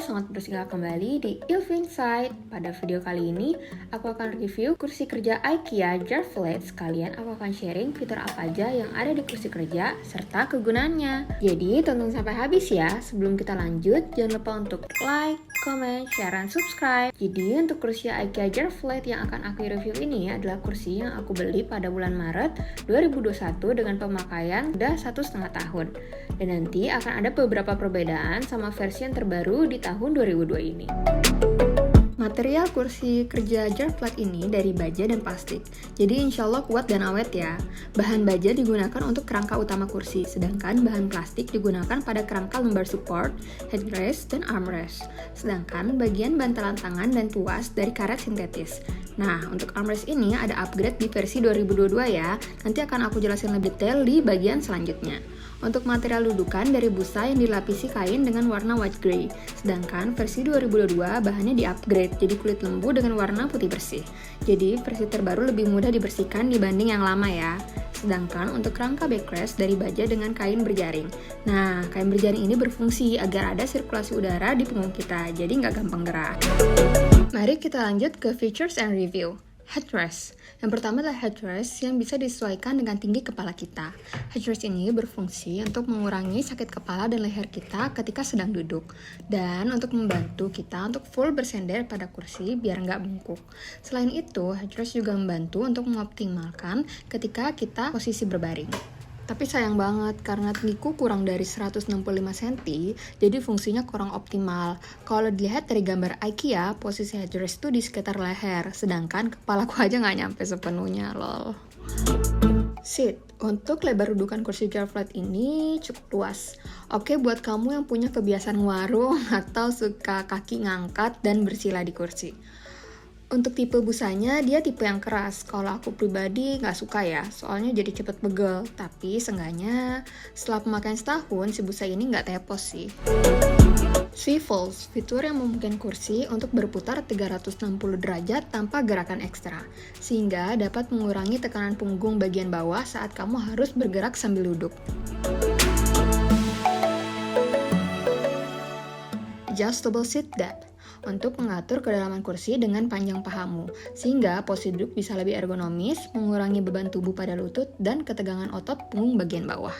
sangat bersinggah kembali di Ilvin Side. Pada video kali ini, aku akan review kursi kerja IKEA Jarflat. Sekalian aku akan sharing fitur apa aja yang ada di kursi kerja, serta kegunaannya. Jadi, tonton sampai habis ya. Sebelum kita lanjut, jangan lupa untuk like, comment, share, dan subscribe. Jadi, untuk kursi IKEA Jarflat yang akan aku review ini adalah kursi yang aku beli pada bulan Maret 2021 dengan pemakaian udah 1,5 tahun. Dan nanti akan ada beberapa perbedaan sama versi yang terbaru di tahun 2002 ini. Material kursi kerja Jarflat ini dari baja dan plastik, jadi insya Allah kuat dan awet ya. Bahan baja digunakan untuk kerangka utama kursi, sedangkan bahan plastik digunakan pada kerangka lumbar support, headrest, dan armrest. Sedangkan bagian bantalan tangan dan tuas dari karet sintetis. Nah, untuk armrest ini ada upgrade di versi 2022 ya, nanti akan aku jelasin lebih detail di bagian selanjutnya. Untuk material dudukan dari busa yang dilapisi kain dengan warna white grey, sedangkan versi 2022 bahannya di-upgrade jadi kulit lembu dengan warna putih bersih. Jadi versi terbaru lebih mudah dibersihkan dibanding yang lama ya. Sedangkan untuk rangka backrest dari baja dengan kain berjaring. Nah, kain berjaring ini berfungsi agar ada sirkulasi udara di punggung kita, jadi nggak gampang gerak. Mari kita lanjut ke features and review. Headrest. Yang pertama adalah headrest yang bisa disesuaikan dengan tinggi kepala kita. Headrest ini berfungsi untuk mengurangi sakit kepala dan leher kita ketika sedang duduk. Dan untuk membantu kita untuk full bersender pada kursi biar nggak bungkuk. Selain itu, headrest juga membantu untuk mengoptimalkan ketika kita posisi berbaring. Tapi sayang banget karena tinggiku kurang dari 165 cm, jadi fungsinya kurang optimal. Kalau dilihat dari gambar IKEA, posisi headrest itu di sekitar leher, sedangkan kepalaku aja nggak nyampe sepenuhnya, lol. Seat. Untuk lebar dudukan kursi Jarflat ini cukup luas. Oke, buat kamu yang punya kebiasaan warung atau suka kaki ngangkat dan bersila di kursi. Untuk tipe busanya, dia tipe yang keras. Kalau aku pribadi nggak suka ya, soalnya jadi cepet pegel. Tapi seenggaknya setelah pemakaian setahun, si busa ini nggak tepos sih. Swivels, fitur yang memungkinkan kursi untuk berputar 360 derajat tanpa gerakan ekstra, sehingga dapat mengurangi tekanan punggung bagian bawah saat kamu harus bergerak sambil duduk. Adjustable seat depth untuk mengatur kedalaman kursi dengan panjang pahamu, sehingga posisi duduk bisa lebih ergonomis, mengurangi beban tubuh pada lutut, dan ketegangan otot punggung bagian bawah.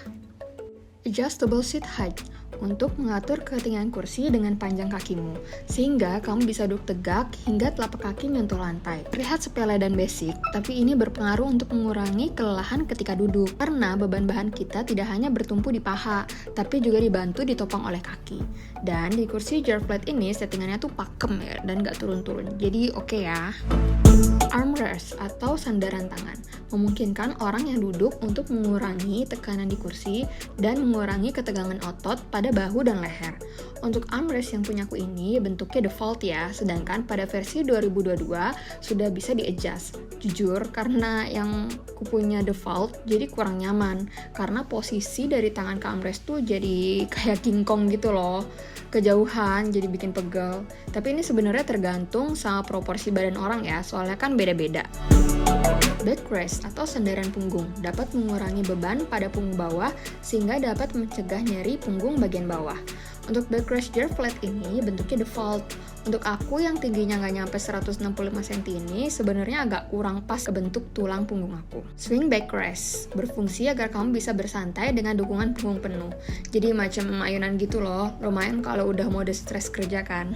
Adjustable seat height untuk mengatur ketinggian kursi dengan panjang kakimu, sehingga kamu bisa duduk tegak hingga telapak kaki menyentuh lantai. Terlihat sepele dan basic, tapi ini berpengaruh untuk mengurangi kelelahan ketika duduk, karena beban bahan kita tidak hanya bertumpu di paha, tapi juga dibantu ditopang oleh kaki. Dan di kursi Jarflat ini settingannya tuh pakem ya, dan gak turun-turun, jadi oke ya. Armrest atau sandaran tangan memungkinkan orang yang duduk untuk mengurangi tekanan di kursi dan mengurangi ketegangan otot pada bahu dan leher. Untuk armrest yang punyaku ini bentuknya default ya, sedangkan pada versi 2022 sudah bisa di-adjust. Jujur, karena yang kupunya default jadi kurang nyaman, karena posisi dari tangan ke armrest tuh jadi kayak King Kong gitu loh. Kejauhan jadi bikin pegel. Tapi ini sebenarnya tergantung sama proporsi badan orang ya, soalnya kan beda-beda. Backrest atau sandaran punggung dapat mengurangi beban pada punggung bawah sehingga dapat mencegah nyeri punggung bagian bawah. Untuk backrest Jarflat ini bentuknya default. Untuk aku yang tingginya nggak nyampe 165 cm ini sebenarnya agak kurang pas ke bentuk tulang punggung aku. Swing backrest berfungsi agar kamu bisa bersantai dengan dukungan punggung penuh. Jadi macam ayunan gitu loh, lumayan kalau udah mode stres kerja kan.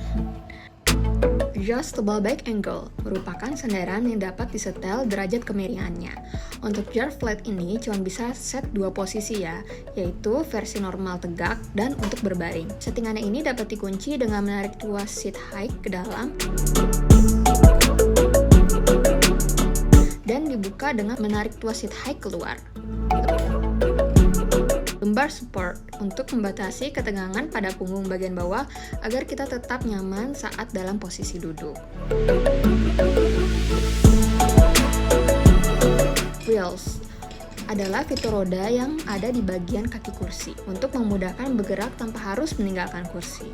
Adjustable back angle merupakan sandaran yang dapat disetel derajat kemiringannya. Untuk Jarflat ini cuma bisa set 2 posisi ya, yaitu versi normal tegak dan untuk berbaring. Settingannya ini dapat dikunci dengan menarik tuas seat height ke dalam dan dibuka dengan menarik tuas seat height keluar. Lumbar support untuk membatasi ketegangan pada punggung bagian bawah agar kita tetap nyaman saat dalam posisi duduk. Wheels adalah fitur roda yang ada di bagian kaki kursi untuk memudahkan bergerak tanpa harus meninggalkan kursi.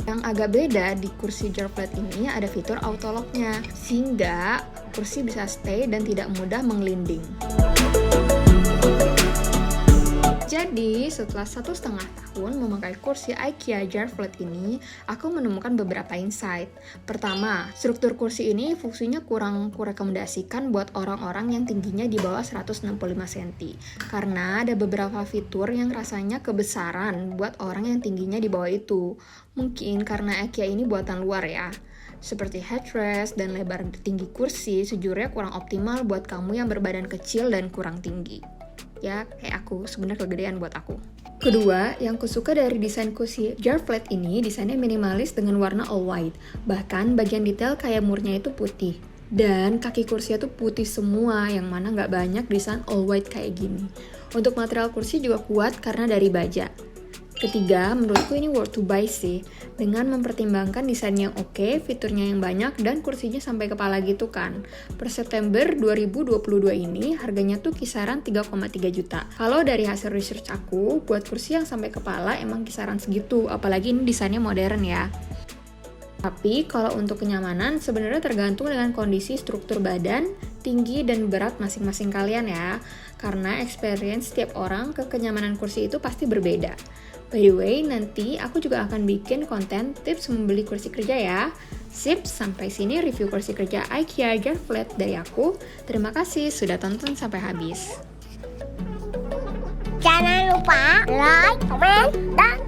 Yang agak beda di kursi Jarflat ini ada fitur auto lock-nya, sehingga kursi bisa stay dan tidak mudah menggelinding. Jadi, setelah 1,5 tahun memakai kursi IKEA Jarflet ini, aku menemukan beberapa insight. Pertama, struktur kursi ini fungsinya kurang kurekomendasikan buat orang-orang yang tingginya di bawah 165 cm. Karena ada beberapa fitur yang rasanya kebesaran buat orang yang tingginya di bawah itu. Mungkin karena IKEA ini buatan luar ya. Seperti headrest dan lebar tinggi kursi, sejujurnya kurang optimal buat kamu yang berbadan kecil dan kurang tinggi. Ya, kayak aku, sebenarnya kegedean buat aku. Kedua, yang kusuka dari desain kursi Jarflet ini, desainnya minimalis dengan warna all white. Bahkan bagian detail kayak murnya itu putih. Dan kaki kursinya tuh putih semua, yang mana nggak banyak desain all white kayak gini. Untuk material kursi juga kuat karena dari baja. Ketiga, menurutku ini worth to buy sih. Dengan mempertimbangkan desainnya yang oke, fiturnya yang banyak, dan kursinya sampai kepala gitu kan. Per September 2022 ini, harganya tuh kisaran 3,3 juta. Kalau dari hasil research aku, buat kursi yang sampai kepala emang kisaran segitu, apalagi ini desainnya modern ya. Tapi kalau untuk kenyamanan sebenarnya tergantung dengan kondisi struktur badan, tinggi dan berat masing-masing kalian ya. Karena experience setiap orang ke kenyamanan kursi itu pasti berbeda. By the way, nanti aku juga akan bikin konten tips membeli kursi kerja ya. Sip, sampai sini review kursi kerja IKEA Jarflet dari aku. Terima kasih sudah tonton sampai habis. Jangan lupa like, comment, dan